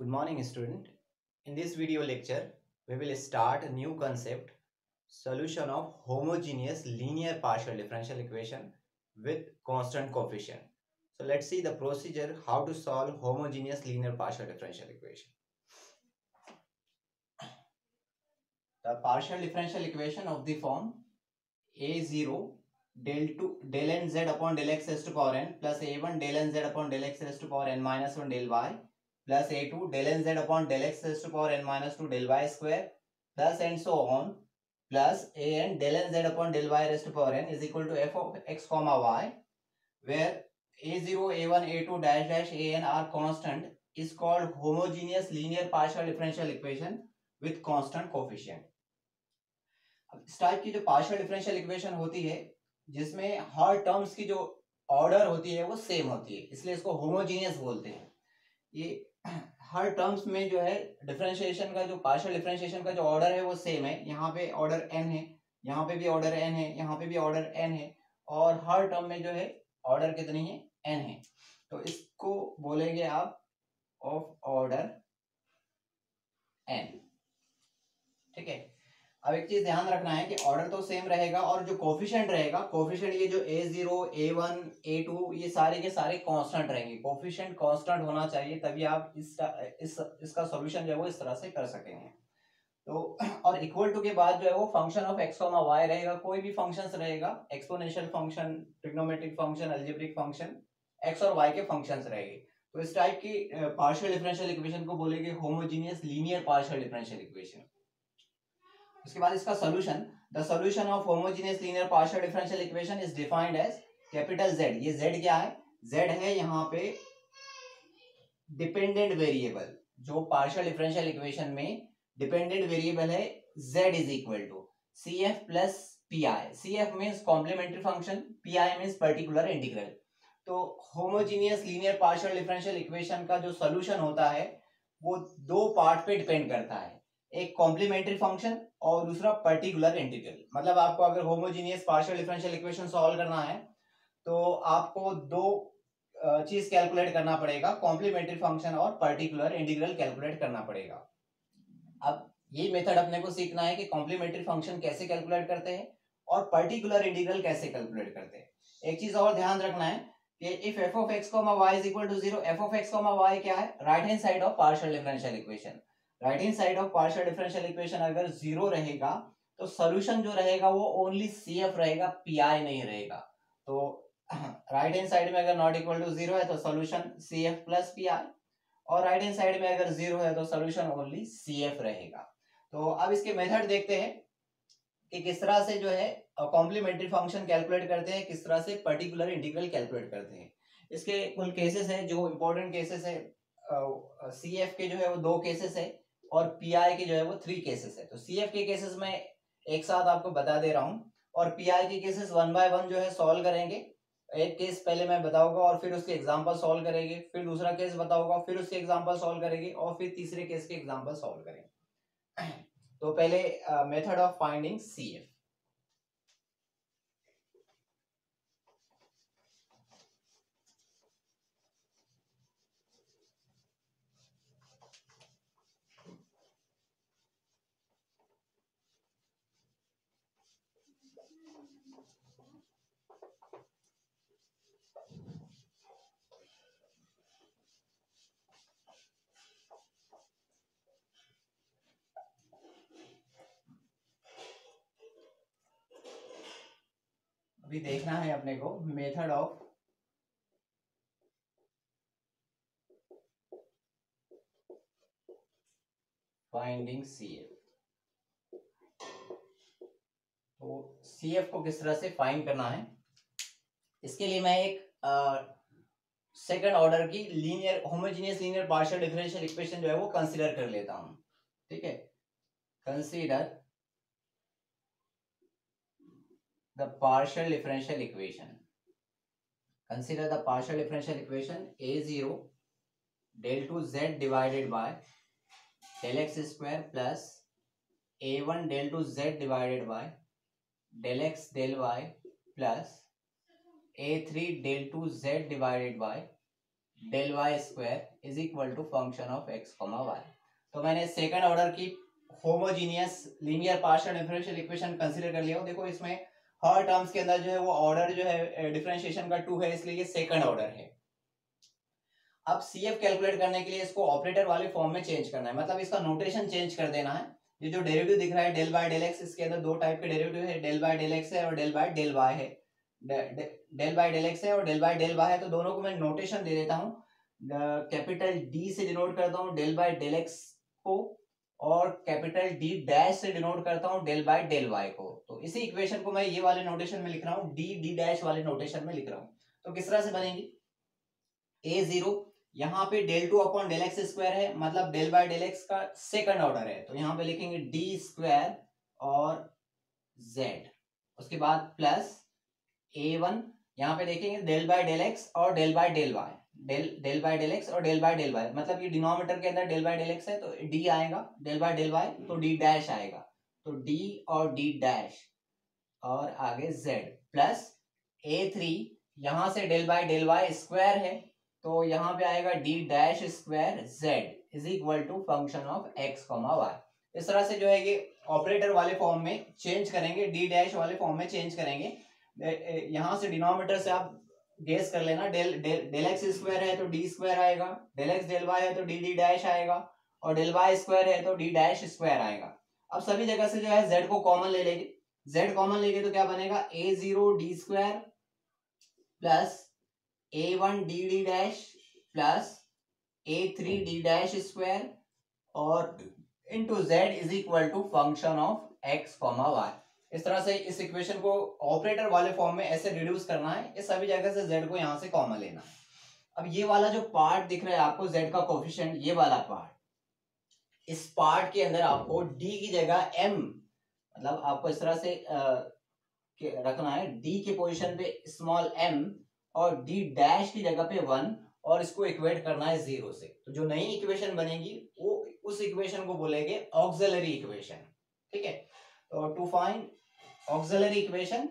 Good morning, student. In this video lecture, we will start a new concept, solution of homogeneous linear partial differential equation with constant coefficient. So let's see the procedure how to solve homogeneous linear partial differential equation. The partial differential equation of the form a0 del nz upon del x raised to power n plus a1 del nz upon del x raised to power n minus 1 del y plus a2 del nz upon del x raised to power n minus 2 del y square plus and so on plus an del nz upon del y raised to power n is equal to f of x comma y, where a0 a1 a2 dash dash an are constant, is called homogeneous linear partial differential equation with constant coefficient. इस type की जो partial differential equation होती है जिसमें हर terms की जो order होती है वो सेम होती है, इसलिए इसको होमोजीनियस बोलते हैं. ये हर टर्म्स में जो है डिफरेंशिएशन का जो पार्शियल डिफरेंशिएशन का जो ऑर्डर है वो सेम है. यहाँ पे ऑर्डर n है, यहाँ पे भी ऑर्डर n है, यहाँ पे भी ऑर्डर n है, और हर टर्म में जो है ऑर्डर कितनी है, n है. तो इसको बोलेंगे आप ऑफ ऑर्डर n. ठीक है. अब एक चीज ध्यान रखना है कि ऑर्डर तो सेम रहेगा और जो कोफिशिएंट रहेगा, कोफिशिएंट ये जो a0 a1 a2 ये सारे के सारे कांस्टेंट रहेंगे. कोफिशिएंट कांस्टेंट होना चाहिए तभी आप इसका सॉल्यूशन जो है वो इस तरह से कर सकेंगे. तो और इक्वल टू के बाद जो है वो फंक्शन ऑफ x, y रहेगा. कोई भी फंक्शंस रहेगा, exponential function, trigonometric function, algebraic function, x और y के फंक्शंस रहेंगे. तो इस टाइप की पार्शियल डिफरेंशियल इक्वेशन को बोलेंगे homogeneous linear partial differential equation. उसके बाद इसका solution, the solution of homogeneous linear partial differential equation is defined as capital Z. ये Z क्या है? Z है यहाँ पे डिपेंडेंट वेरिएबल. जो पार्शियल डिफरेंशियल इक्वेशन में डिपेंडेंट वेरिएबल है Z is equal to CF plus PI. CF means complementary function, PI means particular integral. तो homogeneous linear partial differential equation का जो सॉल्यूशन होता है वो दो पार्ट पे डिपेंड करता है, एक कॉम्प्लीमेंट्री फंक्शन और दूसरा पर्टिकुलर इंटीग्रल. मतलब आपको अगर homogeneous partial differential equation solve करना है तो आपको दो चीज कैलकुलेट करना पड़ेगा, कॉम्प्लीमेंट्री फंक्शन और पर्टिकुलर इंटीग्रल कैलकुलेट करना पड़ेगा. अब ये मेथड अपने को सीखना है कि कॉम्प्लीमेंट्री फंक्शन कैसे कैलकुलेट करते हैं और पर्टिकुलर इंटीग्रल कैसे कैलकुलेट करते हैं. एक चीज और ध्यान रखना है कि if f of x, y is equal to 0, f of x, y क्या है? Right hand side of partial differential equation. Right hand side of partial differential equation अगर 0 रहेगा तो सॉल्यूशन जो रहेगा वो ओनली CF रहेगा, PI नहीं रहेगा. तो राइट हैंड साइड में अगर नॉट इक्वल टू 0 है तो सॉल्यूशन CF प्लस PI, और राइट हैंड साइड में अगर 0 है तो सॉल्यूशन ओनली CF रहेगा. तो अब इसके मेथड देखते हैं कि किस तरह से जो है कॉम्प्लीमेंट्री फंक्शन कैलकुलेट करते हैं, किस तरह से पर्टिकुलर इंटीग्रल कैलकुलेट करते हैं. इसके कुल केसेस है, जो इंपॉर्टेंट केसेस है CF के जो है वो 2 केसेस है और PI के जो है वो 3 केसेस है. तो CF के केसेस में एक साथ आपको बता दे रहा हूं और PI के केसेस 1 बाय 1 जो है सॉल्व करेंगे. एक केस पहले मैं बताऊंगा और फिर उसके एग्जांपल सॉल्व करेंगे, फिर दूसरा केस बताऊंगा, फिर उसके एग्जांपल सॉल्व करेंगे और फिर तीसरे केस के एग्जांपल सॉल्व करेंगे. तो पहले मेथड ऑफ फाइंडिंग CF. अभी देखना है अपने को मेथड ऑफ फाइंडिंग CF. तो CF को किस तरह से फाइंड करना है, इसके लिए मैं एक सेकंड ऑर्डर की linear homogeneous linear partial differential equation जो है वो कंसीडर कर लेता हूं. ठीक है. Consider the partial differential equation. Consider the partial differential equation a0 del 2 z divided by del x square plus a1 del 2 z divided by del x del y plus a3 del 2 z divided by del y square is equal to function of x comma y. तो मैंने second order की homogeneous linear partial differential equation consider कर लिया। देखो इसमें हर terms के अंदर जो है वो ऑर्डर जो है डिफरेंशिएशन का 2 है, इसलिए ये सेकंड ऑर्डर है। अब CF कैलकुलेट करने के लिए इसको ऑपरेटर वाले फॉर्म में चेंज करना है, मतलब इसका नोटेशन चेंज कर देना है। ये जो डेरिवेटिव दिख रहा है डेल बाय डेल एक्स, इसके अंदर दो टाइप के डेरिवेटिव है, डेल बाय डेल एक्स है और डेल बाय डेल वाई है। डेल बाय डेल एक्स है और डेल बाय डेल वाई है, तो दोनों को मैं नोटेशन दे देता हूँ। कैपिटल डी से डिनोट करता हूँ डेल बाय डेल एक्स को, और कैपिटल डी डैश से डिनोट करता हूँ डेल बाय डेल वाई को। तो इसी इक्वेशन को मैं ये वाले नोटेशन में लिख रहा हूँ, डी डी डैश वाले नोटेशन में लिख रहा हूँ। तो किस तरह से बनेगी, ए जीरो यहाँ पे del two upon del x square है, मतलब डेल बाय डेल एक्स का सेकंड ऑर्डर है, तो यहाँ पे लिखेंगे डी स्क्वायर और जेड, उसके बाद प्लस A1, यहाँ पे देखेंगे डेल बाय डेल एक्स और del by del y, del by del x और डेल बाय डेल वाई, मतलब ये डिनोमिनेटर के अंदर डेल बाय डेल एक्स है तो डी आएगा, डेल बाय डेल वाई तो डी डैश आएगा, तो डी और डी डैश और आगे जेड प्लस A3, यहाँ से del by del y square है तो यहाँ पे आएगा D dash square z is equal to function of x comma Y. इस तरह से जो है ये ऑपरेटर वाले फॉर्म में चेंज करेंगे, डी डैश वाले फॉर्म में चेंज करेंगे। यहाँ से डिनोमिनेटर से आप गेस कर लेना, डेल एक्स स्क्वायर है तो डी स्क्वायर आएगा, डेल एक्स डेल वाई है तो डी डी डैश आएगा, और डेल वाई स्क्वायर है तो डी डैश स्क्वायर आएगा। अब सभी जगह से जो है जेड को कॉमन ले लेंगे, जेड कॉमन लेंगे तो क्या बनेगा, A zero D square plus A1 D D dash plus A3 D dash square और into Z is equal to function of x comma Y. इस तरह से इस इक्वेशन को ऑपरेटर वाले फॉर्म में ऐसे रिड्यूस करना है, इस सभी जगह से जेड को यहां से कॉमन लेना है। अब ये वाला जो पार्ट दिख रहा है आपको जेड का कोफिशिएंट, ये वाला पार्ट, इस पार्ट के अंदर आपको डी की जगह m, मतलब आपको इस तरह से रखना है, डी के पोजीशन पे स्मॉल m और डी डैश की जगह पे 1, और इसको इक्वेट करना है 0 से। तो जो नई इक्वेशन बनेगी वो उस इक्वेशन को बोलेंगे ऑक्सिलरी इक्वेशन, ठीक है। तो to find auxiliary equation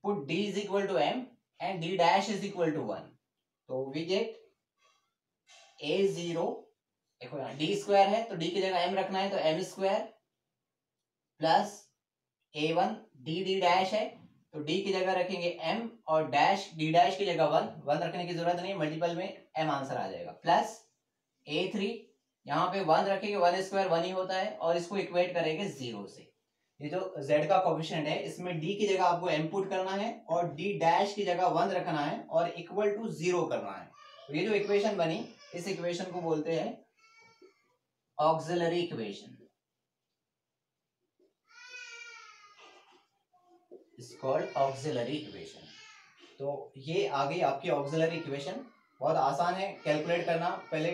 put d is equal to m and d dash is equal to 1, तो वी गेट a0, देखो यहाँ d स्क्वायर है तो d की जगह m रखना है तो m square plus a1 d d dash है तो d की जगह रखेंगे m और डैश d डैश की जगह 1 रखने की जरूरत नहीं, मल्टीपल में m आंसर आ जाएगा, प्लस a3 यहाँ पे 1 रखेंगे, 1 स्क्वायर 1 ही होता है, और इसको इक्वेट करेंगे 0 से। ये जो z का कोफिशिएंट है इसमें d की जगह आपको m पुट करना है और d डैश की जगह 1 रखना है और इक्वल टू 0 करना है। तो ये जो इक्वेशन बनी, इस इक्वेशन को बोलते हैं auxiliary equation, is called auxiliary equation. तो ये आ गई आपकी ऑक्सिलरी इक्वेशन, बहुत आसान है कैलकुलेट करना। पहले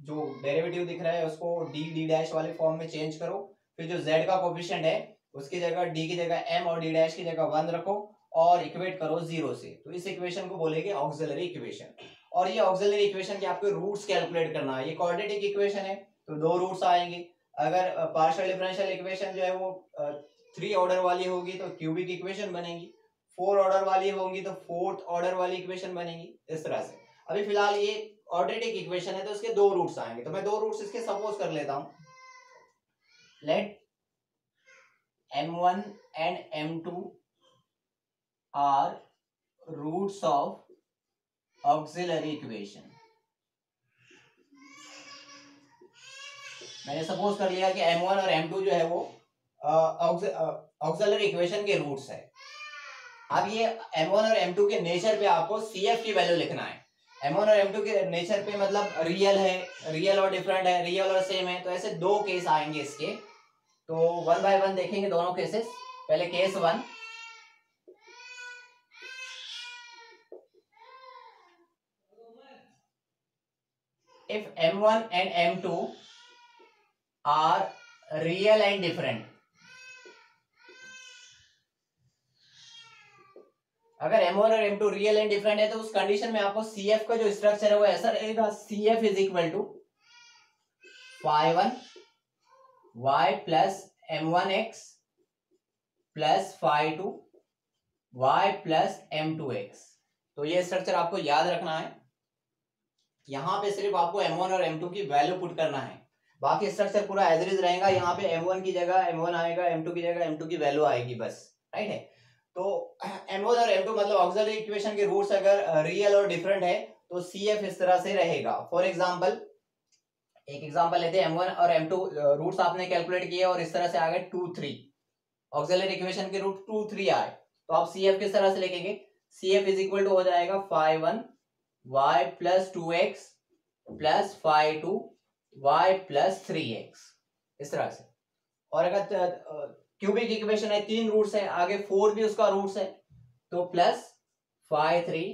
जो डेरिवेटिव दिख रहा है उसको डी डी डैश वाले फॉर्म में चेंज करो, फिर जो z का कोफिशिएंट है उसकी जगह d की जगह m और d डैश की जगह 1 रखो और इक्वेट करो 0 से, तो इस इक्वेशन को बोलेंगे ऑक्सिलरी इक्वेशन। और ये ऑक्सिलरी इक्वेशन के आपको रूट्स कैलकुलेट करना है। ये क्वाड्रेटिक इक्वेशन है तो 2 रूट्स आएंगे। अगर पार्शियल डिफरेंशियल इक्वेशन जो है वो 3 ऑर्डर वाली होगी तो क्यूबिक इक्वेशन बनेगी, 4 ऑर्डर वाली होंगी तो 4th ऑर्डर वाली इक्वेशन बनेगी, इस तरह से। अभी फिलहाल ये क्वाड्रेटिक इक्वेशन है तो इसके 2 रूट्स आएंगे, तो मैं 2 रूट्स इसके सपोज कर लेता हूं। Let m1 and m2 are roots of auxiliary equation. मैंने सपोज कर लिया कि m1 और m2 जो है वो ऑक्सिलरी इक्वेशन के रूट्स है। अब ये m1 और m2 के नेचर पे आपको CF की वैल्यू लिखना है। m1 और m2 के नेचर पे मतलब रियल है, रियल और डिफरेंट है, रियल और सेम है, तो ऐसे 2 केस आएंगे इसके। तो 1 बाय 1 देखेंगे दोनों केसेस। पहले case 1, if m1 and m2 are real and different, अगर m1 और m2 रियल एंड डिफरेंट है तो उस कंडीशन में आपको CF का जो स्ट्रक्चर है वो ऐसा रहेगा, CF is equal to phi1 y plus m1x plus phi2 y plus m2x। तो ये स्ट्रक्चर आपको याद रखना है। यहाँ पे सिर्फ आपको m1 और m2 की वैल्यू पुट करना है, बाकी स्ट्रक्चर पूरा एज इट इज रहेगा। यहाँ पे m1 की जगह m1 आएगा, m2 की जगह m2 की वैल्यू आएगी बस, राइट है। तो m1 और m2 मतलब ऑक्सिलरी इक्वेशन के रूट्स अगर रियल और डिफरेंट है तो CF इस तरह से रहेगा। फॉर एग्जांपल एक एग्जांपल लेते हैं, m1 और m2 रूट्स आपने कैलकुलेट किए और इस तरह से आ गए 2 3, ऑक्सिलरी इक्वेशन के रूट 2 3 आए, तो आप CF किस तरह से लिखेंगे? CF इज इक्वल टू हो जाएगा phi 1 y plus 2x plus phi 2 y plus 3x, इस तरह से। और अगर क्यूबिक इक्वेशन है, 3 रूट्स है, आगे 4 भी उसका रूट्स है, तो plus phi 3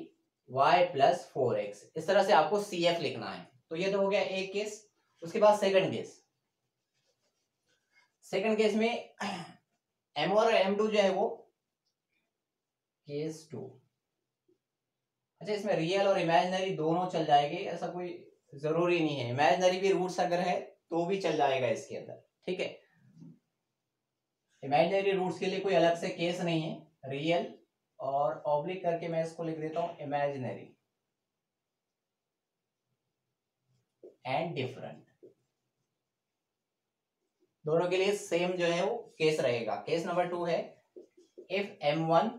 y plus 4x, इस तरह से आपको CF लिखना है। तो ये तो हो गया एक केस। उसके बाद सेकंड केस में m1 और m2 जो है वो केस 2। अच्छा, इसमें रियल और इमेजिनरी दोनों चल जाएंगे, ऐसा कोई जरूरी नहीं है, इमेजिनरी भी रूट्स अगर है तो भी चल जाएगा इसके अंदर, ठीक है। इमेजिनरी रूट्स के लिए कोई अलग से केस नहीं है, रियल और ऑब्लिक करके मैं इसको लिख देता हूं इमेजिनरी एंड डिफरेंट, दोनों के लिए सेम जो है वो केस रहेगा। केस नंबर 2 है if m1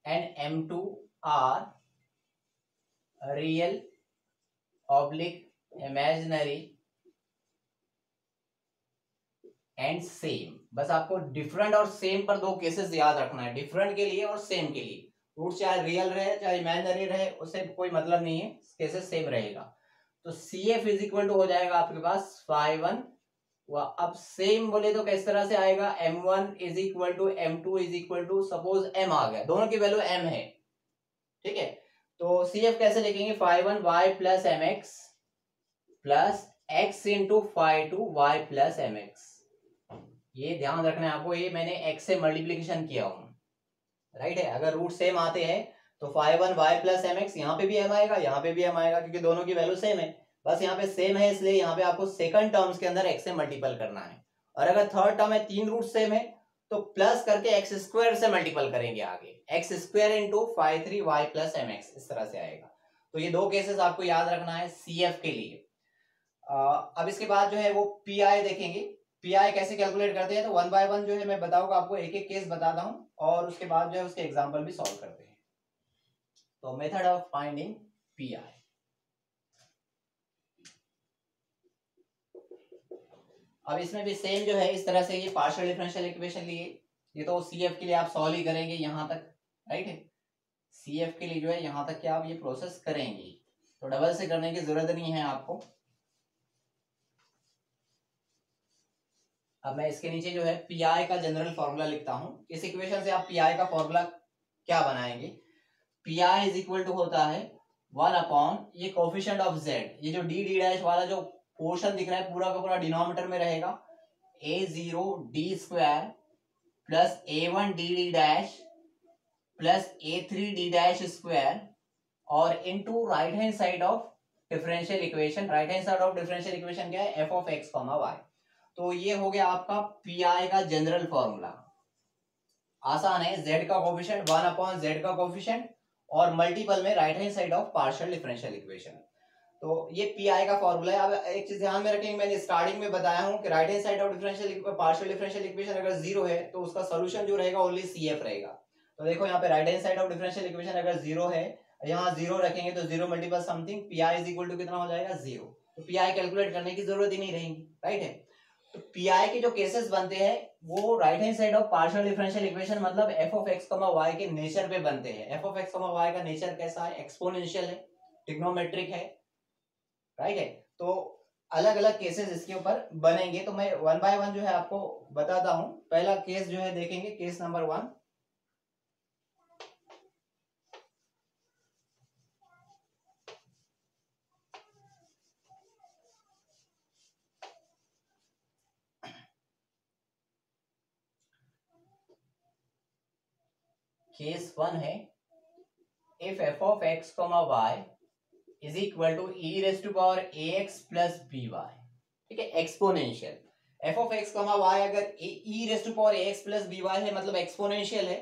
and m2 are real oblique imaginary and same. बस आपको डिफरेंट और सेम पर दो केसेस याद रखना है, डिफरेंट के लिए और सेम के लिए। रूट चाहे रियल रहे चाहे इमेजिनरी रहे उससे कोई मतलब नहीं है, केसेस सेम रहेगा। तो CF इज इक्वल टू हो जाएगा आपके पास phi 1, अब सेम बोले तो किस तरह से आएगा? m1 is equal to m2 is equal to, suppose m आ गया, दोनों की वैल्यू m है, ठीक है। तो CF कैसे लिखेंगे? phi 1 y plus mx plus x into phi 2 y plus mx। ये ध्यान रखना है आपको, ये मैंने x से मल्टीप्लीकेशन किया हूं, राइट है। अगर रूट सेम आते हैं तो phi 1 y प्लस mx, यहाँ पे भी m आएगा, यहाँ पे भी m आएगा, क्योंकि दोनों की वैल्यू सेम है। बस यहाँ पे सेम है इसलिए यहाँ पे आपको सेकंड टर्म्स के अंदर x से मल्टीपल करना है। और अगर थर्ड टर्म है, 3 रूट सेम है, तो प्लस करके x स्क्वायर से मल्टीपल करेंगे आगे, x square into phi 3 y plus mx, इस तरह से आएगा। तो ये दो केसेस आपको याद रखना है CF के लिए। अब इसके बाद जो है वो PI देखेंगे। PI कैसे कैलकुलेट करते हैं, तो 1 बाय 1 जो है मैं बताऊंगा आपको, एक एक केस बताता हूं और उसके बाद जो है उसके एग्जांपल भी सॉल्व करते हैं। तो मेथड ऑफ फाइंडिंग PI, अब इसमें भी सेम जो है इस तरह से, ये पार्शियल डिफरेंशियल इक्वेशन लिए, ये तो CF के लिए आप सॉल्व ही करेंगे यहां तक, राइट है। CF के लिए जो है यहां तक क्या आप ये प्रोसेस करेंगे, तो डबल से करने की जरूरत नहीं है आपको। अब मैं इसके नीचे जो है PI का जनरल फॉर्मूला लिखता हूं। इस इक्वेशन से आप PI का फॉर्मूला क्या बनाएंगे? PI इज इक्वल टू होता है 1 अपॉन ये कोफिशिएंट ऑफ Z, ये जो डी डैश वाला जो पोर्शन दिख रहा है पूरा का पूरा डिनोमिनेटर में रहेगा, A0 d square plus A1 D dash plus A3 D dash square और into right hand side of differential equation. Right hand side of differential equation क्या है? f of x, y। तो ये हो गया आपका PI का जनरल फॉर्मूला। आसान है, z का कोफिशिएंट 1 अपॉन z का कोफिशिएंट और मल्टीपल में right hand side of partial differential equation. तो ये PI का फॉर्मूला है। अब एक चीज ध्यान में रखेंगे, मैंने स्टार्टिंग में बताया हूं कि right hand side of partial differential equation अगर 0 है तो उसका सोल्यूशन जो रहेगा ओनली CF रहेगा। तो देखो यहाँ पे right hand side of differential equation अगर 0 है, यहाँ 0 रखेंगे तो 0 multiple something, PI is equal to कितना हो जाएगा? 0। तो PI कैलकुलेट करने की जरूरत ही नहीं रहेगी, राइट है। तो PI के जो केसेस बनते हैं वो right hand side of partial differential equation मतलब f ऑफ x, y के नेचर पे बनते हैं। f ऑफ x, y का नेचर कैसा है? एक्सपोनेंशियल है, ट्रिग्नोमेट्रिक है, राइट है। तो अलग अलग केसेस इसके ऊपर बनेंगे, तो मैं 1 बाय 1 जो है आपको बताता हूं। पहला केस जो है देखेंगे, केस नंबर 1। केस 1 है if f of x, y is equal to e raise to power ax plus by, ठीक है, exponential. f of x, y अगर e raise to power ax plus by है मतलब exponential है,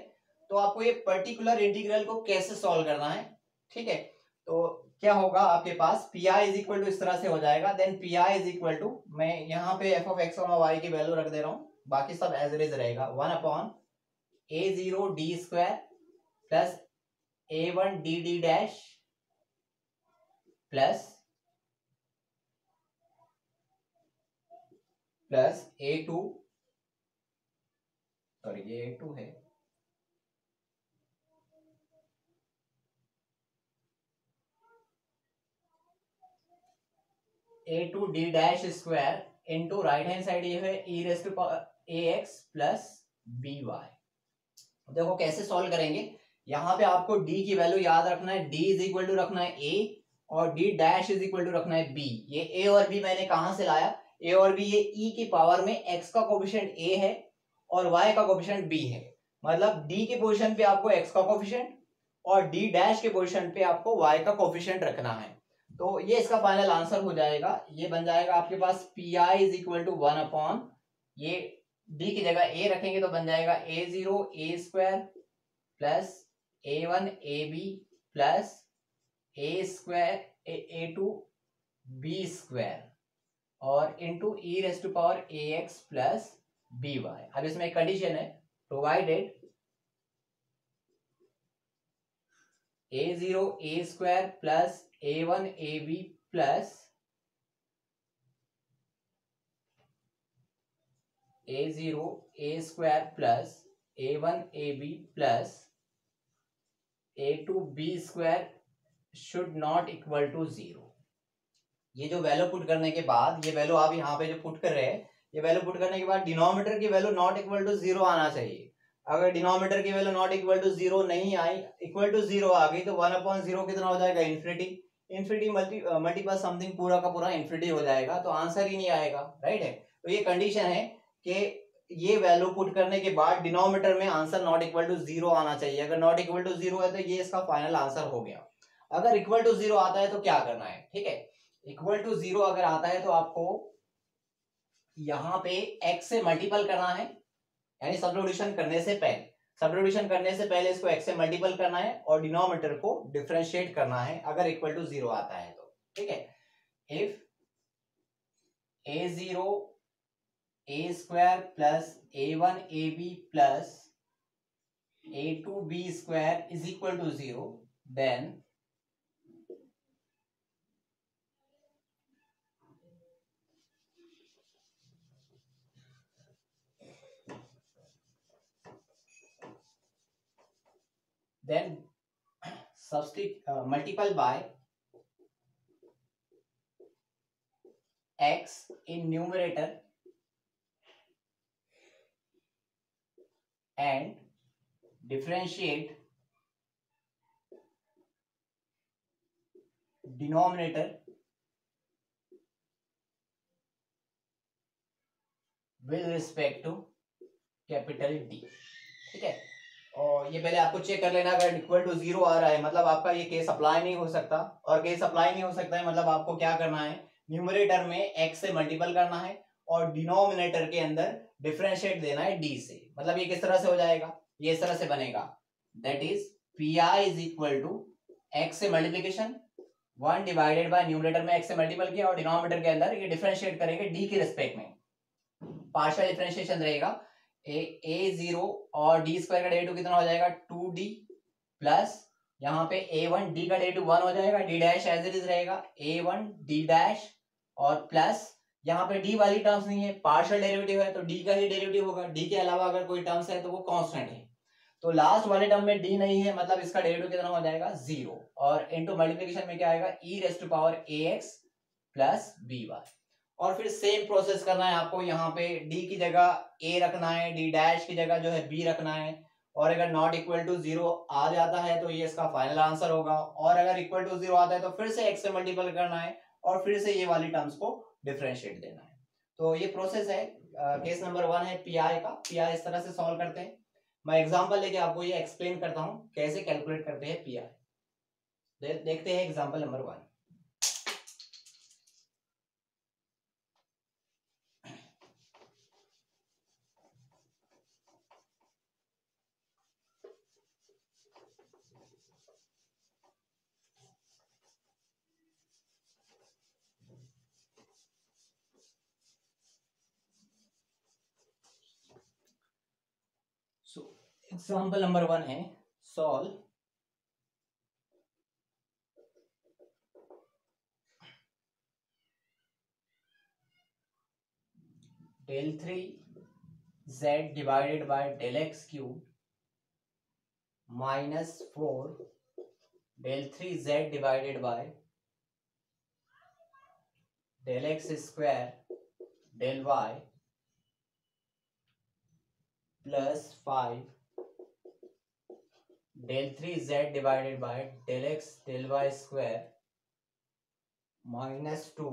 तो आपको ये पर्टिकुलर इंटीग्रल को कैसे सॉल्व करना है ठीक है। तो क्या होगा आपके पास P I is equal to इस तरह से हो जाएगा, then P I is equal to, मैं यहाँ पे एफ ऑफ एक्स और वाई की वैल्यू रख दे रहा हूँ, बाकी सब एज इट इज रहेगा, 1/a0 d² plus a1 d d dash plus a2, sorry ये a2 है, a2 d डैश² इंटू राइट हैंड साइड ये है e raise to ax plus by। देखो कैसे सॉल्व करेंगे, यहाँ पे आपको d की वैल्यू याद रखना है, d इज इक्वल टू रखना है a और d dash is equal to रखना है b। ये a और b मैंने कहां से लाया, a और b ये e की पावर में x का कोफिशिएंट a है और y का कोफिशिएंट b है, मतलब d के पोजीशन पे आपको x का कोफिशिएंट और d डैश के पोजीशन पे आपको y का कोफिशिएंट रखना है। तो ये इसका फाइनल आंसर हो जाएगा, ये बन जाएगा आपके पास P I is equal to 1/, ये d की जगह a रखेंगे तो बन जाएगा a0 a² plus a1 ab plus a2 b² और into e raise to power ax plus by। अब इसमें एक कंडीशन है, provided a0 a² plus a1 ab plus a0 a² plus a1 ab plus a2 b² should not equal to 0। ये जो value put करने के बाद, ये वैल्यू आप यहाँ पे जो पुट कर रहे हैं, ये वैल्यू पुट करने के बाद डिनोमिनेटर की वैल्यू नॉट इक्वल टू 0 आना चाहिए। अगर डिनोमिनेटर की वैल्यू नॉट इक्वल टू 0 नहीं आई, इक्वल टू 0 आ गई, तो 1/0 कितना हो जाएगा, इन्फिनिटी। इन्फिनिटी मल्टीपल समथिंग पूरा का पूरा इन्फिनिटी हो जाएगा, तो आंसर ही नहीं आएगा, राइट है। तो ये कंडीशन है कि ये वैल्यू पुट करने के बाद डिनोमिनेटर में आंसर नॉट इक्वल टू 0 आना चाहिए। अगर नॉट इक्वल टू 0 है तो ये इसका फाइनल आंसर हो गया। अगर इक्वल टू 0 आता है तो क्या करना है, ठीक है। इक्वल टू 0 अगर आता है तो आपको यहाँ पे x से मल्टीपल करना है, यानी सब्स्टिट्यूशन करने से पहले, सब्स्टिट्यूशन करने से पहले इसको x से मल्टीपल करना है और डिनोमिनेटर को डिफरेंशिएट करना है अगर इक्वल टू 0 आता है तो, ठीक है। If a0 a² plus a1 ab plus a2 b² is equal to 0, then multiply by x in numerator and differentiate denominator with respect to capital D, ठीक है। और ये पहले आपको चेक कर लेना, अगर इक्वल टू 0 आ रहा है मतलब आपका ये केस अप्लाई नहीं हो सकता, और केस अप्लाई नहीं हो सकता है मतलब आपको क्या करना है, न्यूमरेटर में x से मल्टीपल करना है और डिनोमिनेटर के अंदर डिफरेंशिएट देना है d से। मतलब ये किस तरह से हो जाएगा, ये इस तरह से बनेगा, that is P I is equal to x से मल्टीप्लीकेशन 1 डिवाइडेड बाय न्यूमरेटर में x से मल्टीपल किया और डिनोमिनेटर के अंदर ये डिफरेंशिएट करेंगे d के रिस्पेक्ट में, पार्शियल डिफरेंशिएशन रहेगा a0 और d² का डेरिवेटिव कितना हो जाएगा 2d प्लस यहाँ पे a1 d का डेरिवेटिव 1 हो जाएगा, d dash as it is रहेगा a1 d डैश और प्लस यहाँ पे d वाली टर्म्स नहीं है, पार्शियल डेरिवेटिव है तो d का ही डेरिवेटिव होगा, d के अलावा अगर कोई टर्म्स है तो वो कांस्टेंट है। तो लास्ट वाले टर्म में d नहीं है मतलब इसका डेरिवेटिव कितना हो जाएगा 0 और इनटू मल्टीप्लिकेशन में क्या आएगा e raise to power ax plus by। और फिर सेम प्रोसेस करना है आपको, यहाँ पे d की जगह a रखना है, d डैश की जगह जो है b रखना है, और अगर नॉट इक्वल टू 0 आ जाता है तो ये इसका फाइनल आंसर होगा, और अगर इक्वल टू 0 आता है तो फिर से x से मल्टीपल करना है और फिर से ये वाली टर्म्स को डिफरेंशिएट देना है। तो ये प्रोसेस है, केस नंबर 1 है पी आई का। पी आई इस तरह से सॉल्व करते हैं, मैं एग्जांपल लेके आपको ये एक्सप्लेन करता हूँ कैसे कैलकुलेट करते हैं पी आई। देखते हैं एग्जांपल नंबर 1। एग्जाम्पल नंबर 1 है solve del 3 z divided by del x cube minus 4 del 3 z divided by del x square del y plus 5 del 3 z divided by del x del y square minus 2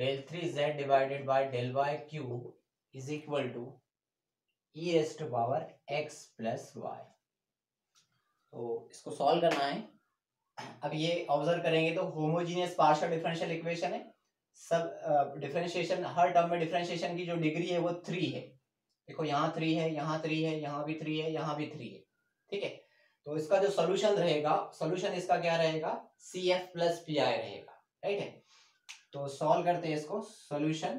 del 3 z divided by del y cube is equal to e raised to power x plus y। तो इसको solve करना है। अब ये observe करेंगे तो homogeneous partial differential equation है। सब डिफरेंशिएशन हर टर्म में डिफरेंशिएशन की जो डिग्री है वो 3 है। देखो यहाँ 3 है, यहाँ 3 है, यहाँ भी 3 है, यहाँ भी 3 है। ठीक है, तो इसका जो सोल्यूशन रहेगा, सोल्यूशन इसका क्या रहेगा, CF प्लस PI रहेगा। राइट है, तो सॉल्व करते हैं इसको। सोल्यूशन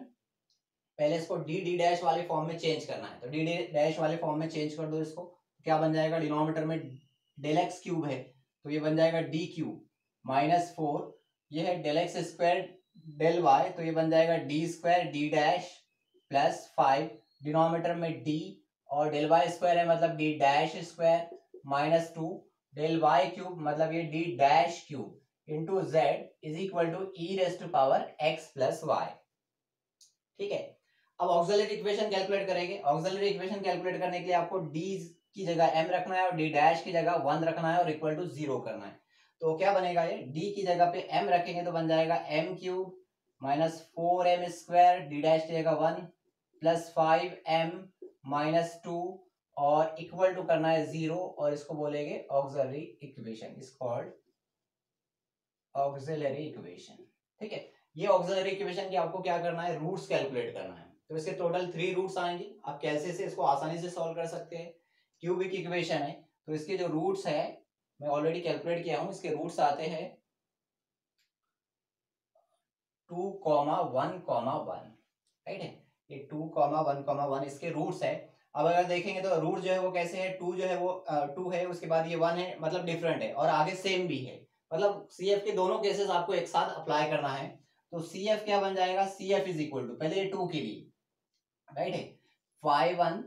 पहले इसको डी डैश वाले फॉर्म में चेंज करना है, तो डी डैश वाले फॉर्म में चेंज कर दो इसको। क्या बन जाएगा, डिनोमिनेटर में डेल एक्स क्यूब है तो ये बन जाएगा डी क्यूब माइनस 4, ये है del x square del y तो ये बन जाएगा d square d dash plus 5, denominator में डी और डेल वाई स्क्वायर है मतलब d dash square minus 2 del y cube मतलब ये d dash cube into z is equal to e raise to power x plus y. ठीक है, अब auxiliary equation calculate करेंगे। ऑक्सिलरी इक्वेशन कैलकुलेट करने के लिए आपको डी की जगह m रखना है और डी डैश की जगह 1 रखना है और इक्वल टू 0 करना है। तो क्या बनेगा, ये d की जगह पे m रखेंगे तो बन जाएगा m cube minus 4m square, d dash की जगह 1 प्लस 5m माइनस 2 और इक्वल टू करना है 0 और इसको बोलेंगे auxiliary equation, is called auxiliary equation. ठीक है, ये ऑक्सिलरी इक्वेशन की आपको क्या करना है, रूट्स कैलकुलेट करना है। तो इसके टोटल 3 रूट्स आएंगे। आप कैसे से इसको आसानी से सॉल्व कर सकते हैं, क्यूबिक इक्वेशन है तो इसके जो रूट्स है मैं ऑलरेडी कैलकुलेट किया हूं। इसके रूट्स आते हैं 2, 1, 1। राइट है, ये 2, 1, 1 इसके रूट्स है। अब अगर देखेंगे तो रूट जो है वो कैसे है, 2 जो है वो 2 है, उसके बाद ये 1 है मतलब डिफरेंट है और आगे सेम भी है, मतलब CF के दोनों केसेस आपको एक साथ अप्लाई करना है। तो CF क्या बन जाएगा, CF इज इक्वल टू पहले ये 2 के लिए राइट है 5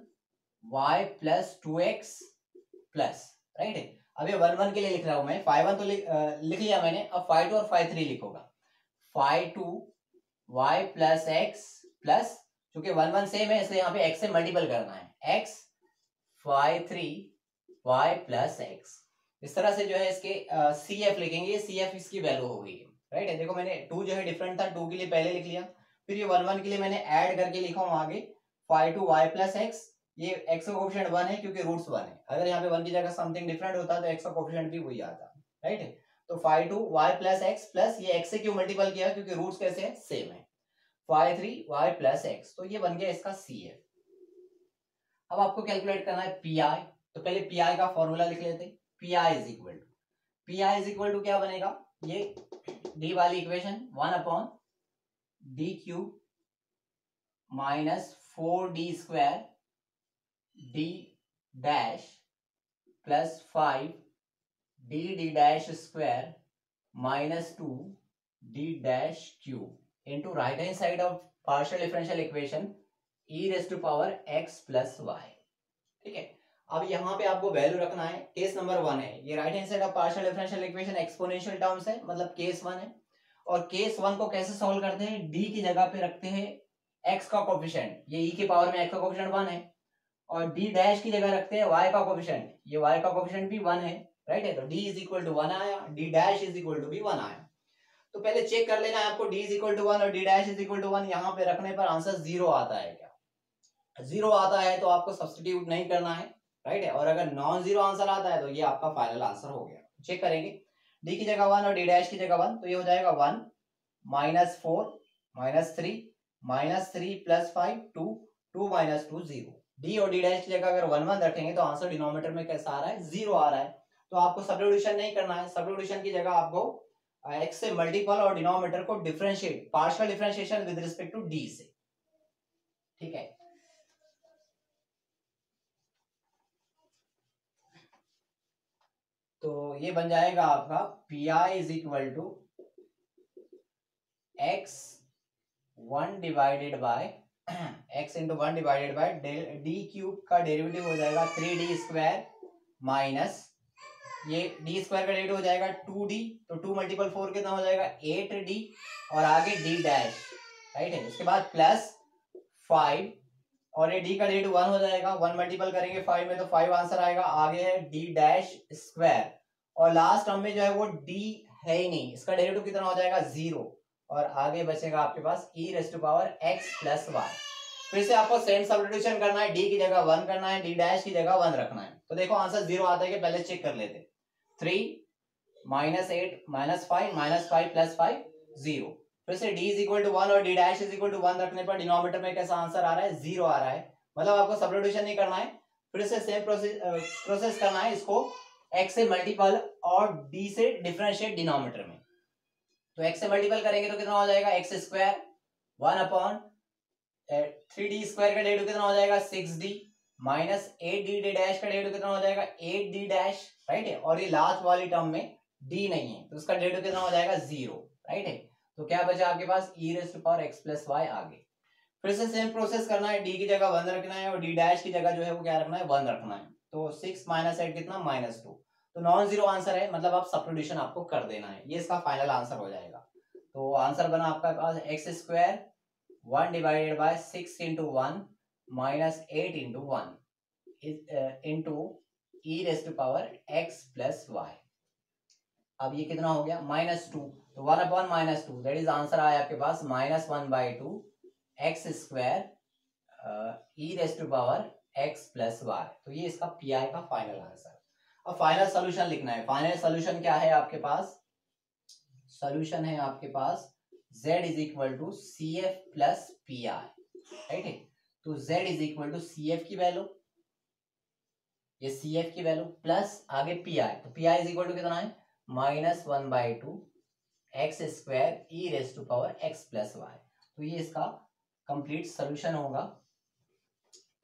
y plus 2x plus, right है। अब ये 1 1 के लिए लिख रहा हूं मैं, 5 1 तो लिख लिया मैंने, अब 5 2 और 5 3 लिखूंगा। 5 2 y प्लस x प्लस, क्योंकि 1 1 सेम है इसलिए यहाँ पे x से मल्टीपल करना है, x 5 3 y प्लस x। इस तरह से जो है इसके CF लिखेंगे, ये CF इसकी वैल्यू हो गई। राइट है, देखो मैंने 2 जो है डिफरेंट था, 2 के लिए पहले लिख लिया, फिर ये 1 1 के लिए मैंने ऐड करके लिखा हूं आगे 5 2 y प्लस x। ये x का कोएफिशिएंट 1 है क्योंकि रूट्स 1 है, अगर यहाँ पे 1 की जगह समथिंग डिफरेंट होता तो x का कोएफिशिएंट भी वही आता। राइट है, तो 5 2 y प्लस x प्लस ये x से क्यों मल्टीपल किया, क्योंकि रूट्स कैसे हैं, सेम है, 5 3 y प्लस x, तो ये बन गया इसका CF। अब आपको कैलकुलेट करना है PI, तो पहले PI का फॉर्मूला लिख लेते हैं। PI इज इक्वल टू क्या बनेगा, ये d वाली equation 1 upon d cube minus 4d square d dash plus 5 d dash square minus 2 d dash cube into right hand side of partial differential equation e raise to power x plus y। ठीक है, अब यहाँ पे आपको value रखना है, case number 1 है, ये right hand side of partial differential equation exponential terms है मतलब केस 1 है। और केस 1 को कैसे सॉल्व करते हैं, d की जगह पे रखते हैं x का कोएफिशिएंट, ये e के पावर में x का कोएफिशिएंट 1 है, और d डैश की जगह रखते हैं y का कोएफिशिएंट, ये y का कोएफिशिएंट भी 1 है। राइट है, तो d इज इक्वल टू 1 आया, d dash is equal to भी 1 आया। तो पहले चेक कर लेना है आपको d इज इक्वल टू 1 और d dash is equal to 1 यहाँ पे रखने पर आंसर 0 आता है क्या, 0 आता है तो आपको सब्स्टिट्यूट नहीं करना है। राइट है, और अगर नॉन जीरो आंसर आता है तो ये आपका फाइनल आंसर हो गया। चेक करेंगे, d की जगह 1 और d डैश की जगह 1, तो ये हो जाएगा 1 minus 4 minus 3 minus 3 plus 5 2 2 minus 2 0। d और d डैश की जगह अगर 1 1 रखेंगे तो आंसर डिनोमिनेटर में कैसा आ रहा है, 0 आ रहा है। तो आपको सब्स्टिट्यूशन नहीं करना है, सब्स्टिट्यूशन की जगह आपको x से मल्टीपल और डिनोमिनेटर को differentiate, partial differentiation with respect to d से। ठीक है, तो ये बन जाएगा आपका P I is equal to x 1 divided by x into 1 divided by d cube का डेरिवेटिव हो जाएगा 3d स्क्वायर माइनस ये डी स्क्वायर का डेरिवेटिव हो जाएगा 2d, तो 2 मल्टीपल 4 कितना हो जाएगा 8d और आगे d डैश, राइट है। उसके बाद प्लस 5 और ये d का डेरिवेटिव 1 हो जाएगा, 1 मल्टीपल करेंगे 5 में तो 5 आंसर आएगा। आगे है d डैश स्क्वायर और लास्ट टर्म में जो है वो d है ही नहीं, इसका डेरिवेटिव कितना हो जाएगा 0 और आगे बचेगा आपके पास e raise to power x plus y. फिर से आपको सेम सब्स्टिट्यूशन करना है, d की जगह 1 करना है, d डैश की जगह 1 रखना है। तो देखो आंसर 0 आता है कि पहले चेक कर लेते। 3 माइनस 8 माइनस 5 माइनस 5 प्लस 5 0। फिर से d इज इक्वल टू 1 और d dash is equal to 1 रखने पर डिनोमिनेटर में कैसा आंसर आ रहा है 0 आ रहा है, मतलब आपको सब्स्टिट्यूशन नहीं करना है। फिर से सेम प्रोसेस करना है, इसको x से मल्टीपल और d से डिफरेंशिएट डिनोमिनेटर में। तो x से मल्टीपल करेंगे तो कितना हो जाएगा x square 1 upon 3d square का डेरिवेटिव कितना हो जाएगा 6d माइनस 8d डैश का डेरिवेटिव कितना हो जाएगा 8d डैश, राइट है। और ये लास्ट वाली टर्म में d नहीं है तो उसका डेरिवेटिव कितना हो जाएगा 0, राइट है। तो क्या बचा आपके पास e raise to power x plus y आगे। फिर से सेम प्रोसेस करना है, d की जगह 1 रखना है और d डैश की जगह जो है वो क्या रखना है 1 रखना है। तो 6 माइनस 8 कितना -2, तो नॉन जीरो आंसर है, मतलब आप सब्स्टिट्यूशन आपको कर देना है, ये इसका फाइनल आंसर हो जाएगा। तो आंसर बना आपका पास X square 1 divided by 6 into 1 minus 8 into 1 into E raise to power x plus Y. अब ये कितना हो गया -2, तो 1 अपॉन -2 दैट इज आंसर आया आपके पास -1/2 x square e raise to power x plus y. तो ये इसका पी आई का फाइनल आंसर। अब फाइनल सोल्यूशन लिखना है। फाइनल सोल्यूशन क्या है आपके पास, सोल्यूशन है आपके पास z is equal to C F plus P I, right है। तो z is equal to C F की वैल्यू, ये सी एफ की वैल्यू प्लस आगे पी आई, तो P I is equal to कितना है -1/2 x square e raise to power x plus y. तो ये इसका कंप्लीट सोल्यूशन होगा।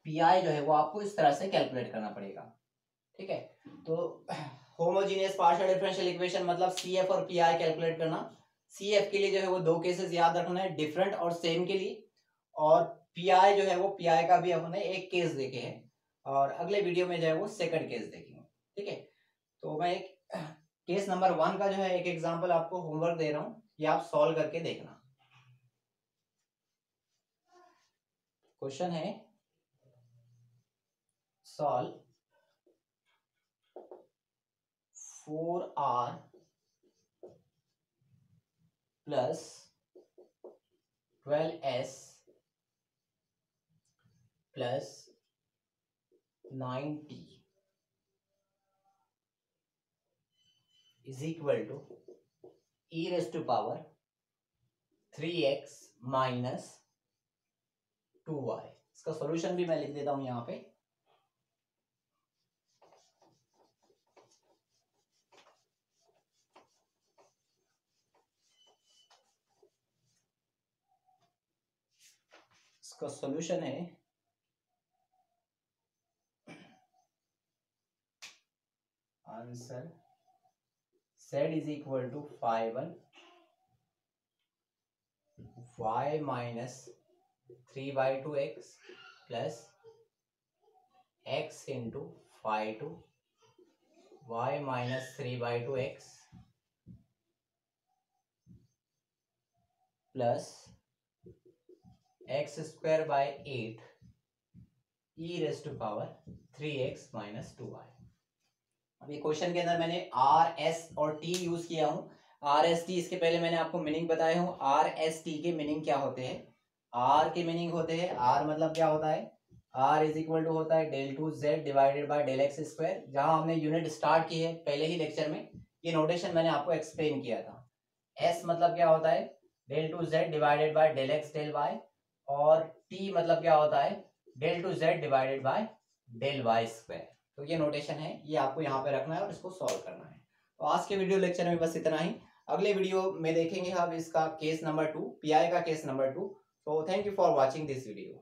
पी आई जो है वो आपको इस तरह से कैलकुलेट करना पड़ेगा, ठीक है। तो होमोजेनियस पार्शियल डिफरेंशियल इक्वेशन मतलब सीएफ और पीआई कैलकुलेट करना। सीएफ के लिए जो है वो 2 केसेस याद रखना है, डिफरेंट और सेम के लिए, और पीआई जो है वो पीआई का भी हमने एक केस देखे हैं और अगले वीडियो में जो है वो सेकंड केस देखेंगे, ठीक है। तो मैं एक केस नंबर 1 का जो है एक एग्जांपल आपको होमवर्क दे रहा हूँ, ये आप सॉल्व करके देखना। क्वेश्चन है solve 4r plus 12s plus 9t is equal to e raise to power 3x minus 2y। इसका सॉल्यूशन भी मैं लिख देता हूं यहां पे। इसका सॉल्यूशन है answer z is equal to 5 y minus 3/2x plus x into 5 y minus 3/2x plus x square by 8 e raise to power 3x minus 2y। अभी क्वेश्चन के अंदर मैंने आर एस और टी यूज किया हूँ। R S T इसके पहले मैंने आपको मीनिंग बताया हूँ। आर एस टी के मीनिंग क्या होते हैं, आर के मीनिंग होते हैं, आर मतलब क्या होता है, आर इज इक्वल टू होता है del two z divided by del x square. जहां हमने यूनिट स्टार्ट की है पहले ही लेक्चर में, ये नोटेशन मैंने आपको एक्सप्लेन किया था। एस मतलब क्या होता है del two z divided by del x del y, और टी मतलब क्या होता है del two z divided by del y square. तो ये नोटेशन है, ये आपको यहाँ पे रखना है और इसको सॉल्व करना है। तो आज के वीडियो लेक्चर में बस इतना ही। अगले वीडियो में देखेंगे हम इसका केस नंबर 2, पीआई का case number 2। So thank you for watching this video.